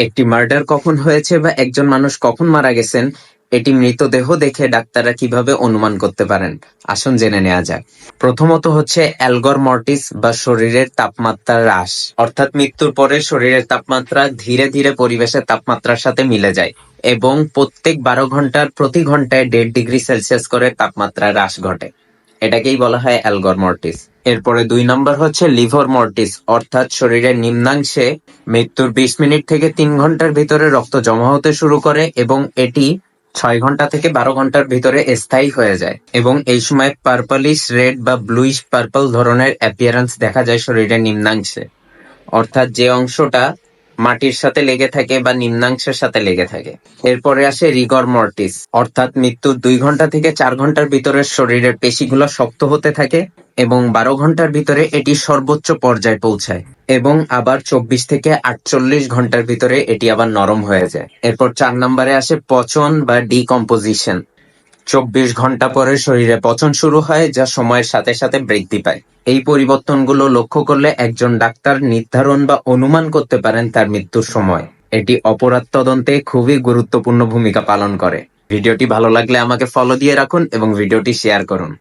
একটি মার্ডার কখন হয়েছে বা একজন মানুষ কখন মারা গেছেন, এটি মৃতদেহ দেখে ডাক্তাররা কিভাবে অনুমান করতে পারেন, আসুন জেনে নেওয়া যাক। প্রথমত হচ্ছে অ্যালগর মর্টিস বা শরীরের তাপমাত্রা হ্রাস, অর্থাৎ মৃত্যুর পরে শরীরের তাপমাত্রা ধীরে ধীরে পরিবেশের তাপমাত্রার সাথে মিলে যায় এবং প্রত্যেক 12 ঘন্টার প্রতি ঘন্টায় 1.5 ডিগ্রি সেলসিয়াস করে তাপমাত্রা হ্রাস ঘটে। এটাকেই বলা হয় অ্যালগর মর্টিস। এরপরে 2 নম্বর হচ্ছে লিভর মর্টিস, অর্থাৎ শরীরের নিম্নাংশে মৃত্যুর 20 মিনিট থেকে 3 ঘন্টার ভিতরে রক্ত জমা হতে শুরু করে এবং এটি 6 ঘন্টা থেকে 12 ঘন্টার ভিতরে স্থায়ী হয়ে যায় এবং এই সময় পার্পলিশ রেড বা ব্লুইশ পার্পল ধরনের অ্যাপিয়ারেন্স দেখা যায় শরীরের নিম্নাংশে, অর্থাৎ যে অংশটা মাটির সাথে লেগে থাকে বা নিম্নাংশের সাথে লেগে থাকে। এরপরে আসে রিগর মর্টিস, অর্থাৎ মৃত্যুর 2 ঘন্টা থেকে 4 ঘন্টার ভিতরে শরীরের পেশিগুলো শক্ত হতে থাকে এবং 12 ঘন্টার ভিতরে এটি সর্বোচ্চ পর্যায়ে পৌঁছায় এবং আবার 24 থেকে 48 ঘন্টার ভিতরে এটি আবার নরম হয়ে যায়। এরপর 4 নম্বরে আসে পচন বা ডিকম্পোজিশন। 24 ঘন্টা পরে শরীরে পচন শুরু হয়, যা সময়ের সাথে সাথে বৃদ্ধি পায়। এই পরিবর্তনগুলো লক্ষ্য করলে একজন ডাক্তার নির্ধারণ বা অনুমান করতে পারেন তার মৃত্যুর সময়। এটি অপরাধ তদন্তে খুবই গুরুত্বপূর্ণ ভূমিকা পালন করে। ভিডিওটি ভালো লাগলে আমাকে ফলো দিয়ে রাখুন এবং ভিডিওটি শেয়ার করুন।